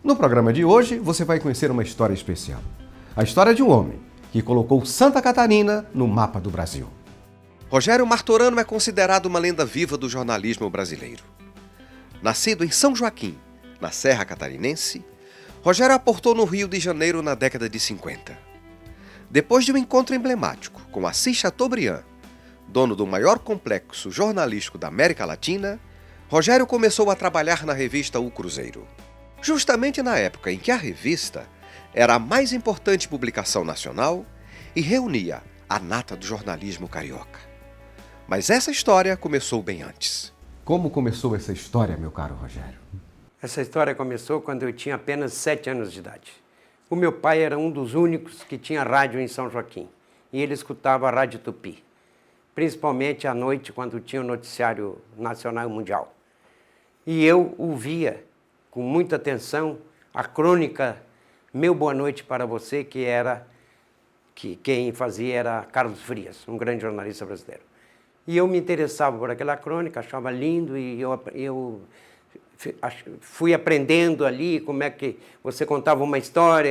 No programa de hoje, você vai conhecer uma história especial. A história de um homem que colocou Santa Catarina no mapa do Brasil. Rogério Martorano é considerado uma lenda viva do jornalismo brasileiro. Nascido em São Joaquim, na Serra Catarinense, Rogério aportou no Rio de Janeiro na década de 50. Depois de um encontro emblemático com Assis Chateaubriand, dono do maior complexo jornalístico da América Latina, Rogério começou a trabalhar na revista O Cruzeiro. Justamente na época em que a revista era a mais importante publicação nacional e reunia a nata do jornalismo carioca. Mas essa história começou bem antes. Como começou essa história, meu caro Rogério? Essa história começou quando eu tinha apenas 7 anos de idade. O meu pai era um dos únicos que tinha rádio em São Joaquim, e ele escutava a Rádio Tupi, principalmente à noite, quando tinha o noticiário nacional e mundial. E eu ouvia com muita atenção a crônica Meu Boa Noite para Você, que quem fazia era Carlos Frias, um grande jornalista brasileiro. E eu me interessava por aquela crônica, achava lindo, e eu fui aprendendo ali como é que você contava uma história,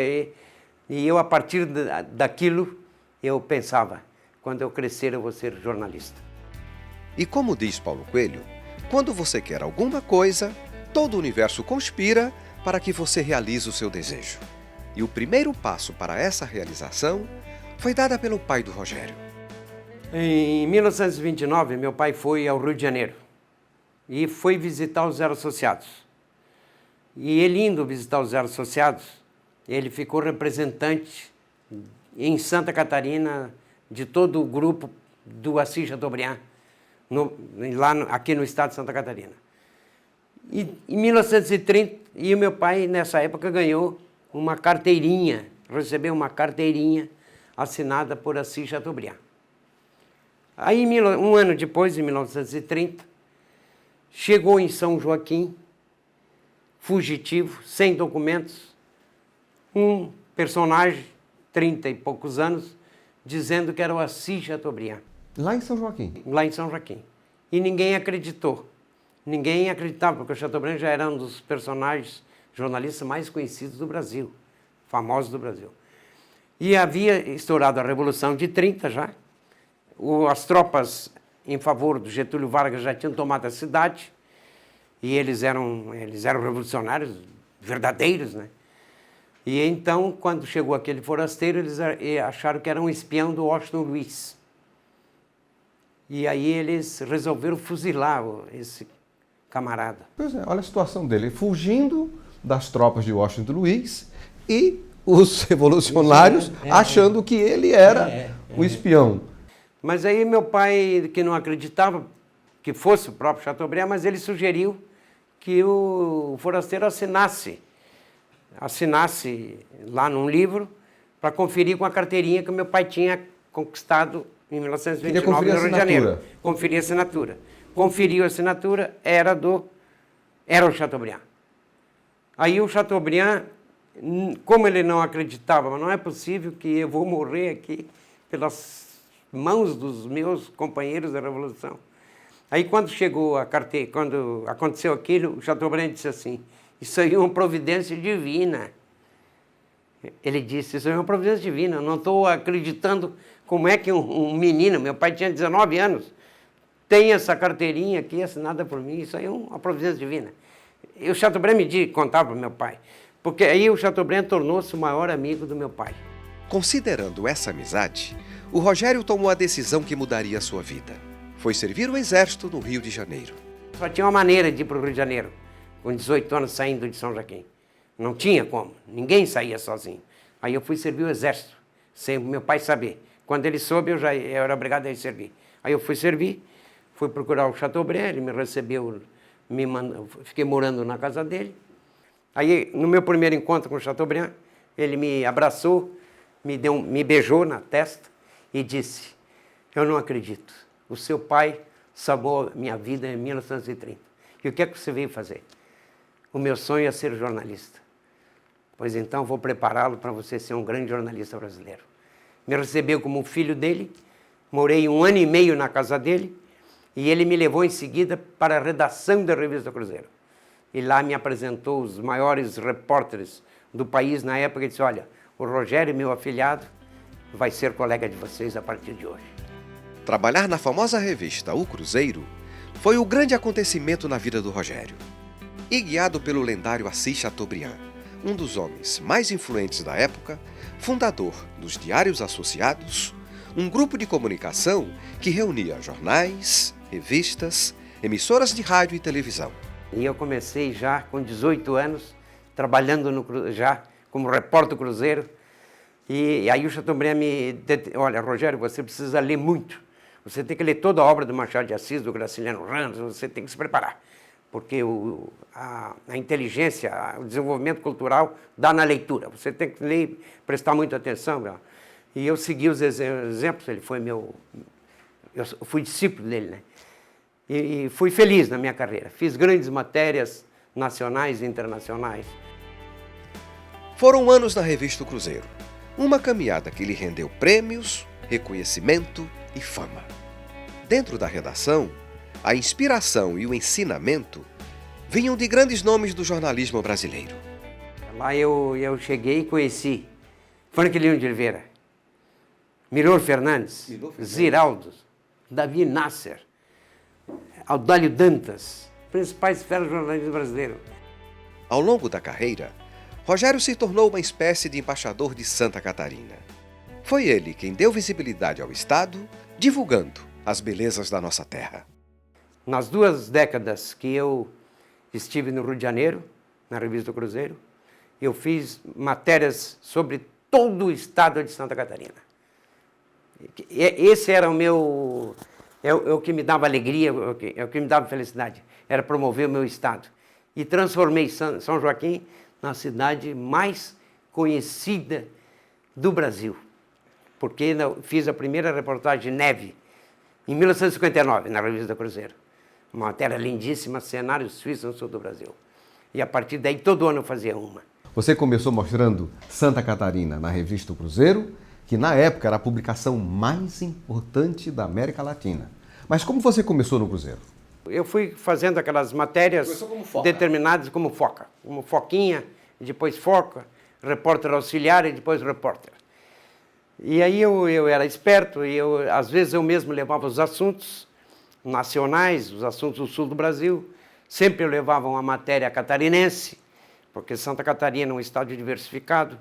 e eu, a partir daquilo, eu pensava, quando eu crescer eu vou ser jornalista. E como diz Paulo Coelho, quando você quer alguma coisa, todo o universo conspira para que você realize o seu desejo. E o primeiro passo para essa realização foi dada pelo pai do Rogério. Em 1929, meu pai foi ao Rio de Janeiro e foi visitar os Zero Associados. E ele indo visitar os Zero Associados, ele ficou representante em Santa Catarina de todo o grupo do Assis Chateaubriand, aqui no estado de Santa Catarina. E em 1930, e o meu pai, nessa época, ganhou uma carteirinha, recebeu uma carteirinha assinada por Assis Chateaubriand. Aí, um ano depois, em 1930, chegou em São Joaquim, fugitivo, sem documentos, um personagem, 30 e poucos anos, dizendo que era o Assis Chateaubriand. Lá em São Joaquim? Lá em São Joaquim. E ninguém acreditou. Ninguém acreditava, porque o Chateaubriand já era um dos personagens jornalistas mais conhecidos do Brasil, famosos do Brasil. E havia estourado a Revolução de 30 já. As tropas em favor do Getúlio Vargas já tinham tomado a cidade, e eles eram revolucionários verdadeiros, né? E então, quando chegou aquele forasteiro, eles acharam que era um espião do Washington Luiz. E aí eles resolveram fuzilar esse camarada. Pois é, olha a situação dele, fugindo das tropas de Washington Luiz e os revolucionários achando que ele era o espião. Mas aí meu pai, que não acreditava que fosse o próprio Chateaubriand, mas ele sugeriu que o forasteiro assinasse lá num livro para conferir com a carteirinha que meu pai tinha conquistado em 1929 no Rio de Janeiro. Conferir a assinatura. Conferiu a assinatura, era o Chateaubriand. Aí o Chateaubriand, como ele não acreditava, mas não é possível que eu vou morrer aqui pelas mãos dos meus companheiros da Revolução. Aí quando chegou a carteira, quando aconteceu aquilo, o Chateaubriand disse assim, isso aí é uma providência divina. Ele disse, isso aí é uma providência divina, eu não estou acreditando como é que um menino, meu pai tinha 19 anos, tem essa carteirinha aqui assinada por mim, isso aí é uma providência divina. E o Chateaubriand contava para meu pai, porque aí o Chateaubriand tornou-se o maior amigo do meu pai. Considerando essa amizade, o Rogério tomou a decisão que mudaria a sua vida. Foi servir o exército no Rio de Janeiro. Só tinha uma maneira de ir para o Rio de Janeiro, com 18 anos saindo de São Joaquim. Não tinha como, ninguém saía sozinho. Aí eu fui servir o exército, sem meu pai saber. Quando ele soube, eu era obrigado a ir servir. Aí eu fui servir, fui procurar o Chateaubriand, ele me recebeu, fiquei morando na casa dele. Aí, no meu primeiro encontro com o Chateaubriand, ele me abraçou, me beijou na testa e disse, eu não acredito, o seu pai salvou minha vida em 1930. E o que é que você veio fazer? O meu sonho é ser jornalista. Pois então vou prepará-lo para você ser um grande jornalista brasileiro. Me recebeu como filho dele, morei 1 ano e meio na casa dele, e ele me levou em seguida para a redação da Revista Cruzeiro. e lá me apresentou os maiores repórteres do país na época e disse, olha, o Rogério, meu afilhado, vai ser colega de vocês a partir de hoje. Trabalhar na famosa revista O Cruzeiro foi o grande acontecimento na vida do Rogério. E guiado pelo lendário Assis Chateaubriand, um dos homens mais influentes da época, fundador dos Diários Associados, um grupo de comunicação que reunia jornais, revistas, emissoras de rádio e televisão. E eu comecei já com 18 anos, trabalhando já como repórter do Cruzeiro. E aí o Chateaubriand olha, Rogério, você precisa ler muito. Você tem que ler toda a obra do Machado de Assis, do Graciliano Ramos, você tem que se preparar. Porque a inteligência, o desenvolvimento cultural dá na leitura. Você tem que ler, prestar muita atenção. E eu segui os exemplos, ele foi eu fui discípulo dele, né? E fui feliz na minha carreira. Fiz grandes matérias nacionais e internacionais. Foram anos na revista O Cruzeiro. Uma caminhada que lhe rendeu prêmios, reconhecimento e fama. Dentro da redação, a inspiração e o ensinamento vinham de grandes nomes do jornalismo brasileiro. Lá eu cheguei e conheci Franklin de Oliveira, Milor Fernandes, Ziraldo, Davi Nasser, Audálio Dantas, principais feras do jornalismo brasileiro. Ao longo da carreira, Rogério se tornou uma espécie de embaixador de Santa Catarina. Foi ele quem deu visibilidade ao estado, divulgando as belezas da nossa terra. Nas 2 décadas que eu estive no Rio de Janeiro, na revista do Cruzeiro, eu fiz matérias sobre todo o estado de Santa Catarina. Esse era o meu... É o que me dava alegria, é o que me dava felicidade. Era promover o meu estado. E transformei São Joaquim na cidade mais conhecida do Brasil. Porque fiz a primeira reportagem de neve em 1959, na revista do Cruzeiro. Uma matéria lindíssima, cenário suíço no sul do Brasil. E a partir daí, todo ano eu fazia uma. Você começou mostrando Santa Catarina na revista O Cruzeiro, que na época era a publicação mais importante da América Latina. Mas como você começou no Cruzeiro? Eu fui fazendo aquelas matérias determinadas como foca. Como foquinha, depois foca, repórter auxiliar e depois repórter. E aí eu era esperto e às vezes eu mesmo levava os assuntos nacionais, os assuntos do sul do Brasil. Sempre eu levava uma matéria catarinense, porque Santa Catarina é um estado diversificado.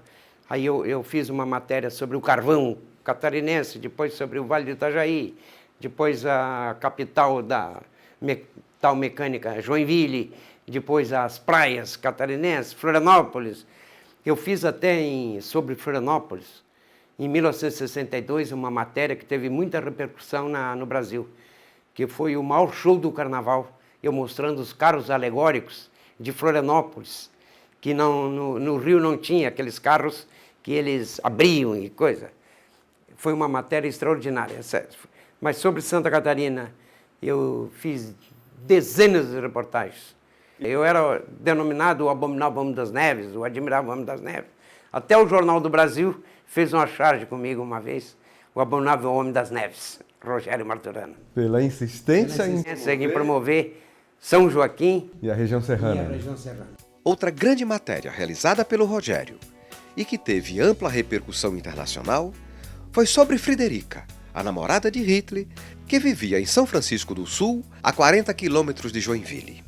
Aí eu fiz uma matéria sobre o carvão catarinense, depois sobre o Vale do Itajaí, depois a capital da metal mecânica, Joinville, depois as praias catarinenses, Florianópolis. Eu fiz até sobre Florianópolis, em 1962, uma matéria que teve muita repercussão no Brasil, que foi o maior show do carnaval, eu mostrando os carros alegóricos de Florianópolis, que no Rio não tinha aqueles carros que eles abriam e coisa. Foi uma matéria extraordinária, sério. Mas sobre Santa Catarina, eu fiz dezenas de reportagens. Eu era denominado o Abominável Homem das Neves, o Admirável Homem das Neves. Até o Jornal do Brasil fez uma charge comigo uma vez, o Abominável Homem das Neves, Rogério Martorano. Pela insistência em promover São Joaquim e a região serrana. Outra grande matéria realizada pelo Rogério e que teve ampla repercussão internacional foi sobre Frederica, a namorada de Hitler, que vivia em São Francisco do Sul, a 40 quilômetros de Joinville.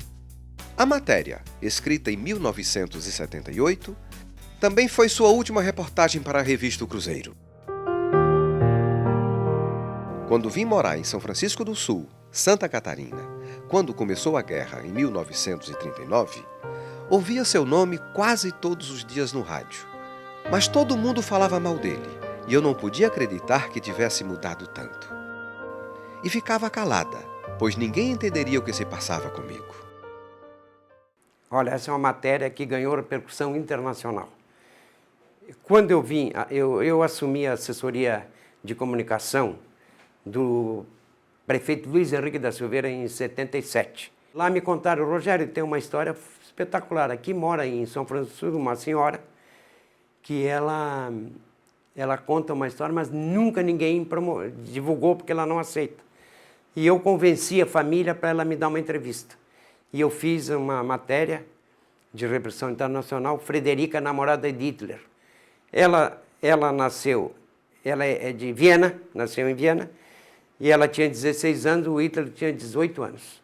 A matéria, escrita em 1978, também foi sua última reportagem para a revista O Cruzeiro. Quando vim morar em São Francisco do Sul, Santa Catarina, quando começou a guerra em 1939, ouvia seu nome quase todos os dias no rádio. Mas todo mundo falava mal dele, e eu não podia acreditar que tivesse mudado tanto. E ficava calada, pois ninguém entenderia o que se passava comigo. Olha, essa é uma matéria que ganhou repercussão internacional. Quando eu vim, eu assumi a assessoria de comunicação do prefeito Luiz Henrique da Silveira em 77. Lá me contaram, Rogério, tem uma história espetacular. Aqui mora em São Francisco uma senhora que ela conta uma história, mas nunca ninguém divulgou porque ela não aceita. E eu convenci a família para ela me dar uma entrevista. e eu fiz uma matéria de repressão internacional, Frederica, namorada de Hitler. Ela nasceu, ela é de Viena, nasceu em Viena, e ela tinha 16 anos, o Hitler tinha 18 anos.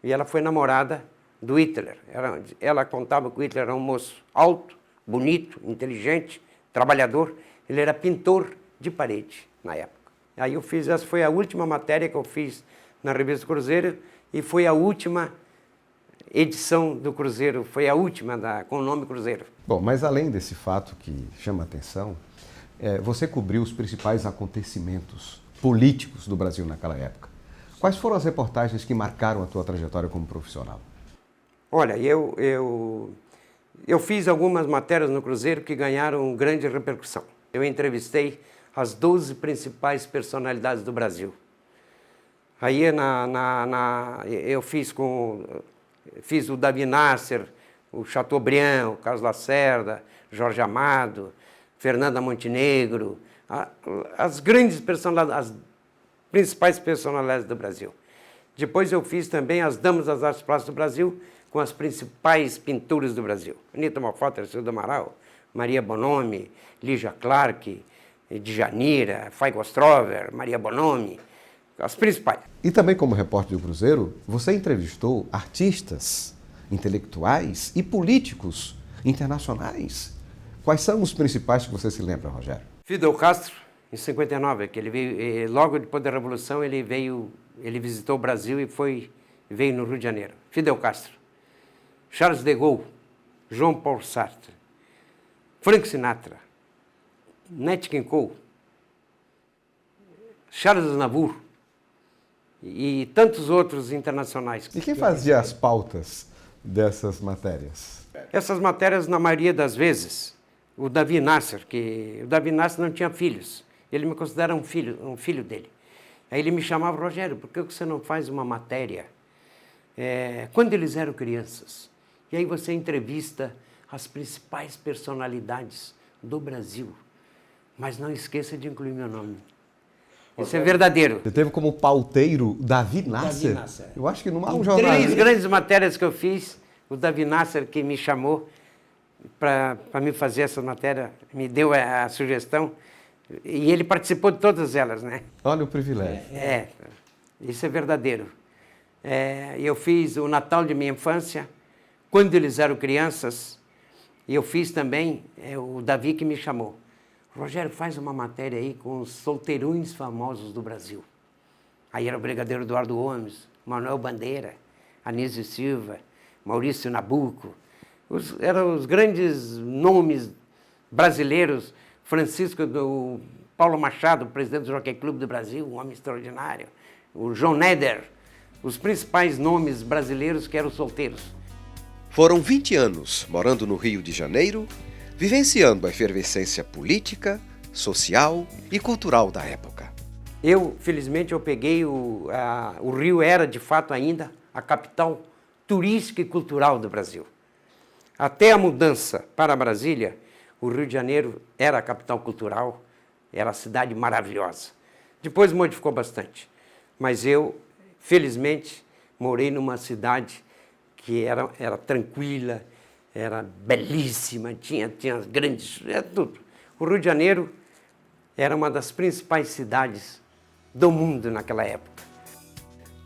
E ela foi namorada do Hitler. Ela contava que o Hitler era um moço alto, bonito, inteligente, trabalhador. Ele era pintor de parede na época. Aí eu fiz, essa foi a última matéria que eu fiz na revista Cruzeiro e foi a última edição do Cruzeiro, foi a última com o nome Cruzeiro. Bom, mas além desse fato que chama a atenção, você cobriu os principais acontecimentos políticos do Brasil naquela época. Quais foram as reportagens que marcaram a tua trajetória como profissional? Olha, eu fiz algumas matérias no Cruzeiro que ganharam grande repercussão. Eu entrevistei as 12 principais personalidades do Brasil. Aí eu fiz o Davi Nasser, o Chateaubriand, o Carlos Lacerda, Jorge Amado, Fernanda Montenegro, as grandes personalidades, as principais personalidades do Brasil. Depois eu fiz também as Damas das Artes Plásticas do Brasil, com as principais pinturas do Brasil. Anita Malfatti, Terceiro do Amaral, Maria Bonomi, Lígia Clark, Djanira, Faigo Ostrover, Maria Bonomi, as principais. E também como repórter do Cruzeiro, você entrevistou artistas, intelectuais e políticos internacionais. Quais são os principais que você se lembra, Rogério? Fidel Castro, em 59, que ele veio, logo depois da Revolução, ele visitou o Brasil e veio no Rio de Janeiro. Fidel Castro, Charles de Gaulle, João Paulo Sartre, Frank Sinatra, Nat King Cole, Charles Aznavour e tantos outros internacionais. E quem fazia as pautas dessas matérias? Essas matérias, na maioria das vezes, o Davi Nasser, o Davi Nasser não tinha filhos, ele me considera um filho dele. Aí ele me chamava, Rogério, por que você não faz uma matéria quando eles eram crianças? E aí você entrevista as principais personalidades do Brasil, mas não esqueça de incluir meu nome. Isso é verdadeiro. Você teve como pauteiro Davi Nasser? Davi Nasser. Eu acho que não há um jornalista. 3 jornalista. grandes matérias que eu fiz, o Davi Nasser que me chamou para me fazer essa matéria, me deu a sugestão, e ele participou de todas elas, né? Olha o privilégio. Isso é verdadeiro. Eu fiz o Natal de minha infância, quando eles eram crianças, e eu fiz também, o Davi que me chamou. Rogério, faz uma matéria aí com os solteirões famosos do Brasil. Aí era o Brigadeiro Eduardo Gomes, Manuel Bandeira, Anísio Silva, Maurício Nabuco. Eram os grandes nomes brasileiros, Paulo Machado, presidente do Jockey Clube do Brasil, um homem extraordinário, o João Neder, os principais nomes brasileiros que eram solteiros. Foram 20 anos morando no Rio de Janeiro, vivenciando a efervescência política, social e cultural da época. Felizmente, eu peguei o Rio era, de fato, ainda a capital turística e cultural do Brasil. Até a mudança para Brasília, o Rio de Janeiro era a capital cultural, era a cidade maravilhosa. Depois modificou bastante, mas eu, felizmente, morei numa cidade que era tranquila, era belíssima, tinha grandes, tudo. O Rio de Janeiro era uma das principais cidades do mundo naquela época.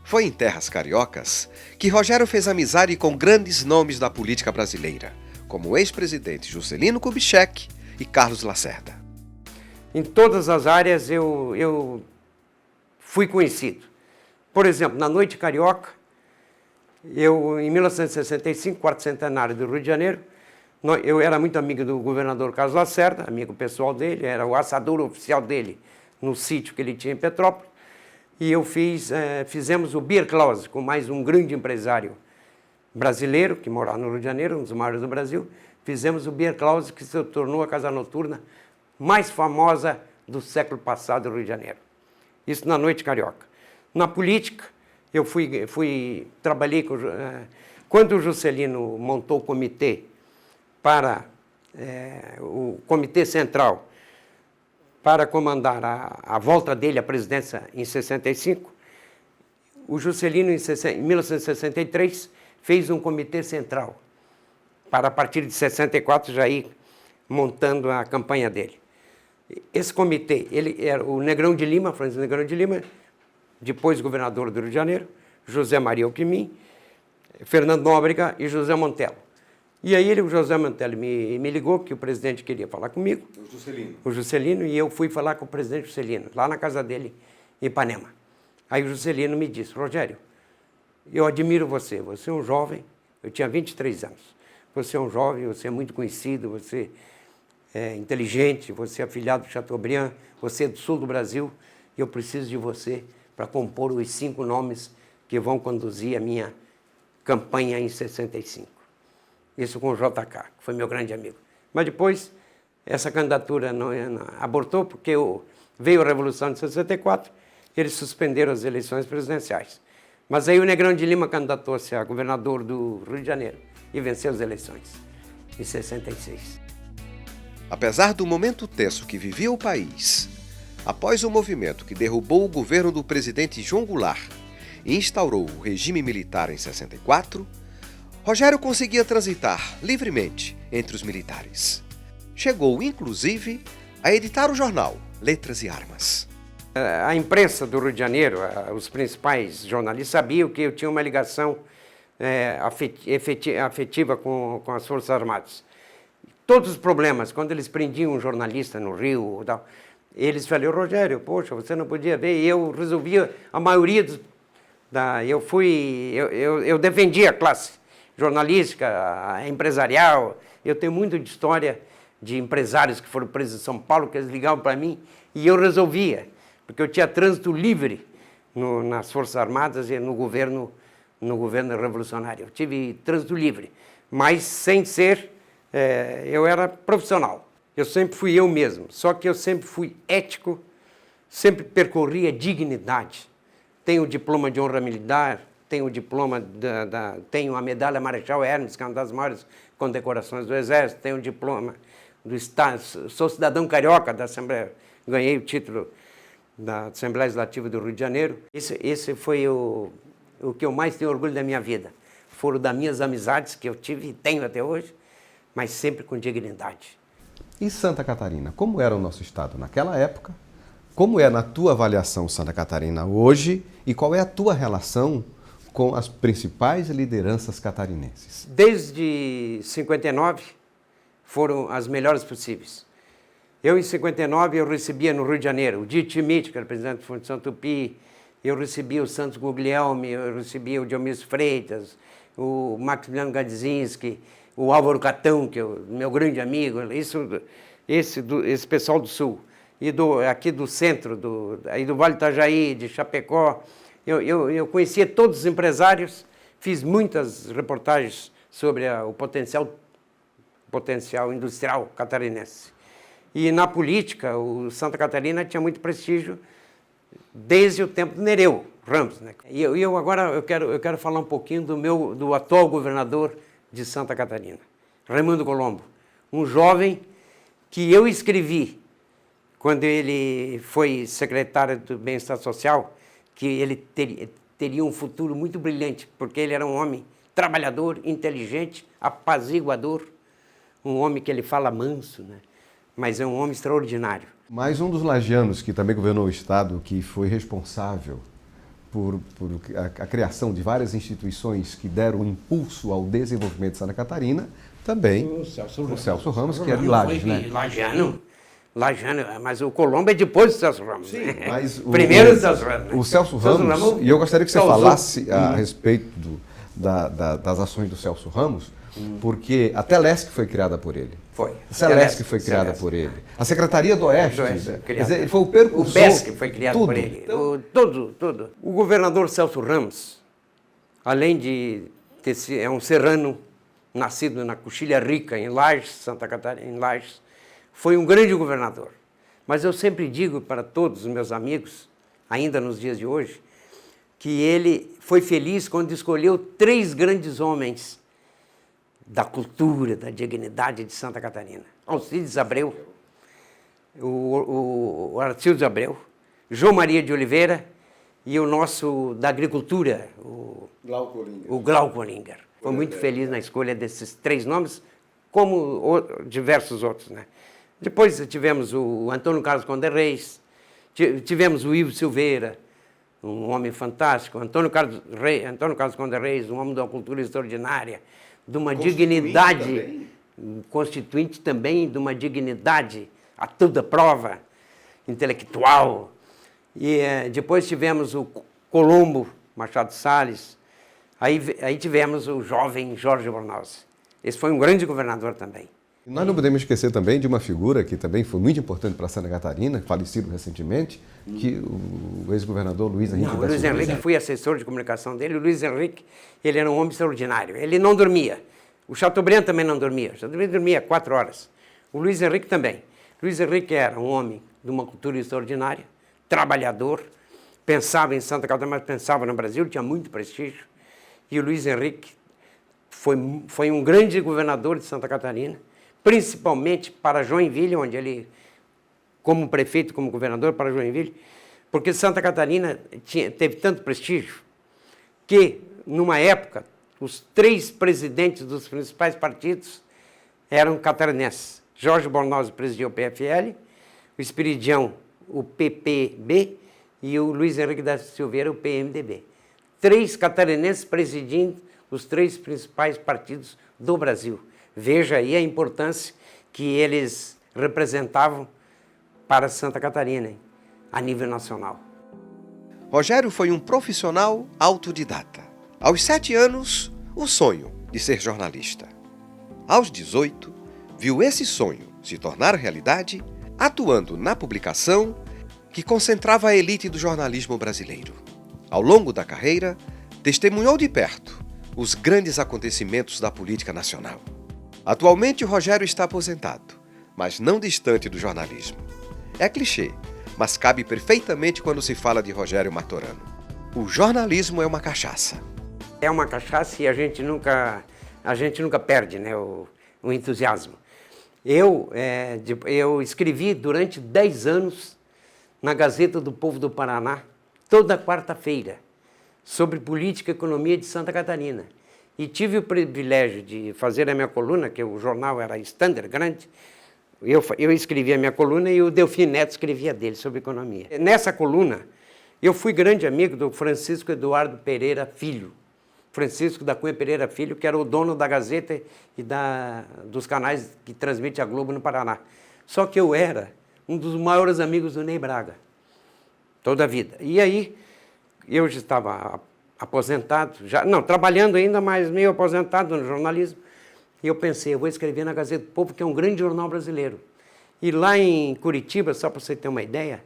Foi em terras cariocas que Rogério fez amizade com grandes nomes da política brasileira, como o ex-presidente Juscelino Kubitschek e Carlos Lacerda. Em todas as áreas eu fui conhecido. Por exemplo, na Noite Carioca, em 1965, quarto centenário do Rio de Janeiro, eu era muito amigo do governador Carlos Lacerda, amigo pessoal dele, era o assador oficial dele no sítio que ele tinha em Petrópolis, e fizemos o Beer Clause com mais um grande empresário brasileiro, que morava no Rio de Janeiro, um dos maiores do Brasil. Fizemos o Beer Clause, que se tornou a casa noturna mais famosa do século passado do Rio de Janeiro. Isso na Noite Carioca. Na política, eu trabalhei com... Quando o Juscelino montou o comitê o Comitê Central para comandar a volta dele à presidência em 65, o Juscelino, em 1963, fez um comitê central para, a partir de 64, já ir montando a campanha dele. Esse comitê, ele era o Negrão de Lima, Francisco Negrão de Lima, depois governador do Rio de Janeiro, José Maria Alckmin, Fernando Nóbrega e José Montelo. E aí o José Montelo me ligou, que o presidente queria falar comigo. O Juscelino, e eu fui falar com o presidente Juscelino, lá na casa dele, em Ipanema. Aí o Juscelino me disse, Rogério, eu admiro você, você é um jovem, eu tinha 23 anos, você é um jovem, você é muito conhecido, você é inteligente, você é afilhado do Chateaubriand, você é do sul do Brasil, e eu preciso de você para compor os 5 nomes que vão conduzir a minha campanha em 65. Isso com o JK, que foi meu grande amigo. Mas depois, essa candidatura não abortou, porque veio a Revolução de 64, eles suspenderam as eleições presidenciais. Mas aí o Negrão de Lima candidatou-se a governador do Rio de Janeiro e venceu as eleições, em 66. Apesar do momento tenso que vivia o país, após o movimento que derrubou o governo do presidente João Goulart e instaurou o regime militar em 64, Rogério conseguia transitar livremente entre os militares. Chegou, inclusive, a editar o jornal Letras e Armas. A imprensa do Rio de Janeiro, os principais jornalistas, sabiam que eu tinha uma ligação afetiva com as Forças Armadas. Todos os problemas, quando eles prendiam um jornalista no Rio, eles falaram, Rogério, poxa, você não podia ver. E eu resolvia a maioria dos... Eu defendia a classe jornalística, a empresarial. Eu tenho muito de história de empresários que foram presos em São Paulo, que eles ligavam para mim, e eu resolvia, porque eu tinha trânsito livre nas Forças Armadas e no governo revolucionário. Eu tive trânsito livre, mas sem ser... eu era profissional. Eu sempre fui eu mesmo, só que eu sempre fui ético, sempre percorri a dignidade. Tenho o diploma de honra militar, tenho o diploma tenho a medalha Marechal Hermes, que é uma das maiores condecorações do Exército, tenho o diploma do Estado, sou cidadão carioca da Assembleia, ganhei o título da Assembleia Legislativa do Rio de Janeiro. Esse foi o que eu mais tenho orgulho da minha vida. Foram das minhas amizades que eu tive e tenho até hoje, mas sempre com dignidade. E Santa Catarina, como era o nosso estado naquela época? Como é, na tua avaliação, Santa Catarina hoje? E qual é a tua relação com as principais lideranças catarinenses? Desde 59, foram as melhores possíveis. Eu, em 59, eu recebia no Rio de Janeiro o Dito Schmidt, que era presidente da Fundação Tupi, eu recebia o Santos Guglielmi, eu recebia o Dionísio Freitas, o Maximiliano Gadzinski, o Álvaro Catão, que é o meu grande amigo, esse pessoal do Sul, e aqui do centro, aí do Vale do Itajaí, de Chapecó. Eu conhecia todos os empresários, fiz muitas reportagens sobre o potencial industrial catarinense. E na política, o Santa Catarina tinha muito prestígio desde o tempo do Nereu Ramos, né? E agora eu quero falar um pouquinho do atual governador de Santa Catarina, Raimundo Colombo, um jovem que eu escrevi quando ele foi secretário do Bem-Estar Social, que ele teria um futuro muito brilhante, porque ele era um homem trabalhador, inteligente, apaziguador, um homem que ele fala manso, né? Mas é um homem extraordinário. Mais um dos lagianos que também governou o estado, que foi responsável por a criação de várias instituições que deram impulso ao desenvolvimento de Santa Catarina, também o Celso Ramos, que é de Lages, né? Lagiano, mas o Colombo é depois do Celso Ramos. Sim, mas primeiro do Celso Ramos. O Celso Ramos, e eu gostaria que você falasse a respeito das ações do Celso Ramos, porque a Telesc foi criada por ele. Foi. A Telesc foi criada por ele. A Secretaria do Oeste, ele foi o percursor. O PESC foi criado por ele. Então, tudo. O governador Celso Ramos, além de é um serrano, nascido na Coxilha Rica, em Lages, Santa Catarina, em Lages, foi um grande governador. Mas eu sempre digo para todos os meus amigos, ainda nos dias de hoje, que ele foi feliz quando escolheu 3 grandes homens da cultura, da dignidade de Santa Catarina. Alcides Abreu, o Arcílio Abreu, João Maria de Oliveira e o nosso da agricultura, o Glauco Olinger. Foi muito feliz na escolha desses 3 nomes, como diversos outros, né? Depois tivemos o Antônio Carlos Conde Reis, tivemos o Ivo Silveira, um homem fantástico, Antônio Carlos Conde Reis, um homem de uma cultura extraordinária, de uma dignidade, constituinte também, de uma dignidade a toda prova, intelectual. E depois tivemos o Colombo Machado Salles, aí tivemos o jovem Jorge Bornhausen. Esse foi um grande governador também. Nós não podemos esquecer também de uma figura que também foi muito importante para Santa Catarina, falecido recentemente, que o ex-governador Luiz Henrique da Silva. Luiz Henrique, fui assessor de comunicação dele. O Luiz Henrique, ele era um homem extraordinário. Ele não dormia. O Chateaubriand também não dormia. O Chateaubriand dormia 4 horas. O Luiz Henrique também. Luiz Henrique era um homem de uma cultura extraordinária, trabalhador, pensava em Santa Catarina, mas pensava no Brasil, tinha muito prestígio. E o Luiz Henrique foi um grande governador de Santa Catarina, principalmente para Joinville, onde ele, como prefeito, como governador para Joinville, porque Santa Catarina teve tanto prestígio que, numa época, os 3 presidentes dos principais partidos eram catarinenses. Jorge Bornhausen presidia o PFL, o Espiridião, o PPB, e o Luiz Henrique da Silveira, o PMDB. 3 catarinenses presidindo os 3 principais partidos do Brasil. Veja aí a importância que eles representavam para Santa Catarina, hein, a nível nacional. Rogério foi um profissional autodidata. Aos 7 anos, o sonho de ser jornalista. Aos 18, viu esse sonho se tornar realidade atuando na publicação que concentrava a elite do jornalismo brasileiro. Ao longo da carreira, testemunhou de perto os grandes acontecimentos da política nacional. Atualmente, o Rogério está aposentado, mas não distante do jornalismo. É clichê, mas cabe perfeitamente quando se fala de Rogério Martorano. O jornalismo é uma cachaça. É uma cachaça e a gente nunca perde, né, o entusiasmo. Eu escrevi durante 10 anos na Gazeta do Povo do Paraná, toda quarta-feira, sobre política e economia de Santa Catarina. E tive o privilégio de fazer a minha coluna, que o jornal era Standard grande. Eu escrevia a minha coluna e o Delfim Neto escrevia dele sobre economia. Nessa coluna, eu fui grande amigo do Francisco Eduardo Pereira Filho. Francisco da Cunha Pereira Filho, que era o dono da Gazeta e dos canais que transmite a Globo no Paraná. Só que eu era um dos maiores amigos do Ney Braga, toda a vida. E aí, eu já estava aposentado, trabalhando ainda, mas meio aposentado no jornalismo. E eu pensei, eu vou escrever na Gazeta do Povo, que é um grande jornal brasileiro. E lá em Curitiba, só para você ter uma ideia,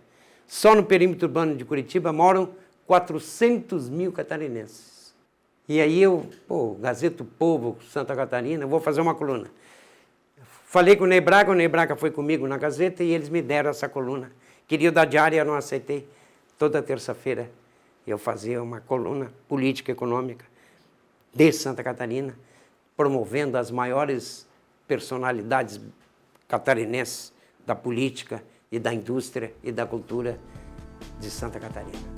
só no perímetro urbano de Curitiba moram 400 mil catarinenses. E aí Gazeta do Povo, Santa Catarina, eu vou fazer uma coluna. Falei com o Ney Braga foi comigo na Gazeta e eles me deram essa coluna. Queria dar diária, eu não aceitei. Toda terça-feira eu fazia uma coluna política e econômica de Santa Catarina, promovendo as maiores personalidades catarinenses da política e da indústria e da cultura de Santa Catarina.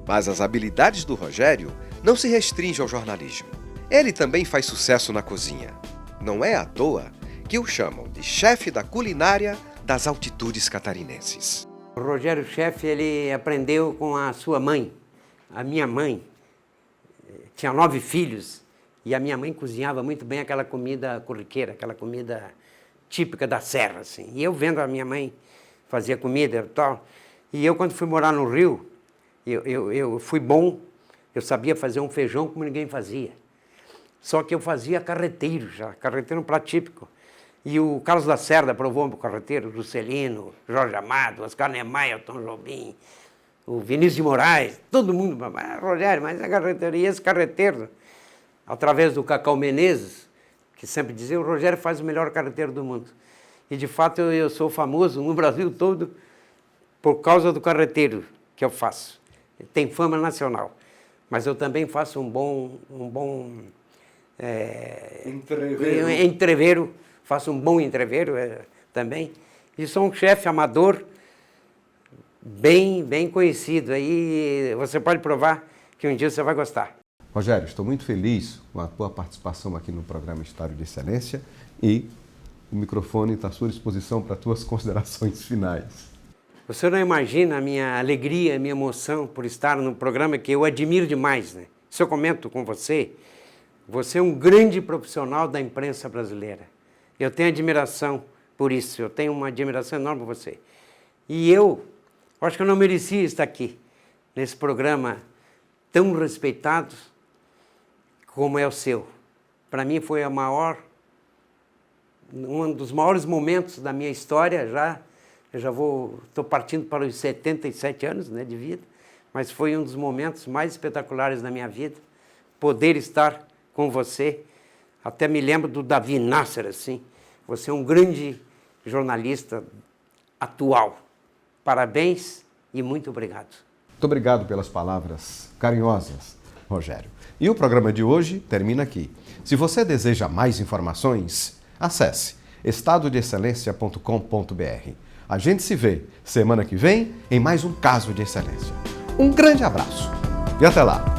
Mas as habilidades do Rogério não se restringem ao jornalismo. Ele também faz sucesso na cozinha. Não é à toa que o chamam de chefe da culinária das altitudes catarinenses. O Rogério Chefe, ele aprendeu com a sua mãe. A minha mãe tinha 9 filhos e a minha mãe cozinhava muito bem aquela comida corriqueira, aquela comida típica da serra, assim. E eu vendo a minha mãe fazer comida e tal, e eu quando fui morar no Rio, eu fui bom, eu sabia fazer um feijão como ninguém fazia. Só que eu fazia carreteiro já, carreteiro é um prato típico. E o Carlos Lacerda provou o carreteiro, Juscelino, Jorge Amado, Oscar Niemeyer, Tom Jobim, o Vinícius de Moraes, todo mundo, Rogério, mas a carreteria, esse carreteiro, através do Cacau Menezes, que sempre dizia, o Rogério faz o melhor carreteiro do mundo. E de fato eu sou famoso no Brasil todo por causa do carreteiro que eu faço. Tem fama nacional, mas eu também faço um bom entreveiro, faço um bom entreveiro também. E sou um chefe amador bem conhecido. Aí você pode provar que um dia você vai gostar. Rogério, estou muito feliz com a tua participação aqui no programa Estado de Excelência e o microfone está à sua disposição para tuas considerações finais. Você não imagina a minha alegria, a minha emoção por estar num programa que eu admiro demais, né? Se eu comento com você, você é um grande profissional da imprensa brasileira. Eu tenho admiração por isso, eu tenho uma admiração enorme por você. E eu acho que eu não merecia estar aqui, nesse programa tão respeitado como é o seu. Para mim foi um dos maiores momentos da minha história já. Eu estou partindo para os 77 anos, né, de vida, mas foi um dos momentos mais espetaculares da minha vida, poder estar com você. Até me lembro do Davi Nasser, assim. Você é um grande jornalista atual. Parabéns e muito obrigado. Muito obrigado pelas palavras carinhosas, Rogério. E o programa de hoje termina aqui. Se você deseja mais informações, acesse estadodeexcelência.com.br. A gente se vê semana que vem em mais um Caso de Excelência. Um grande abraço e até lá!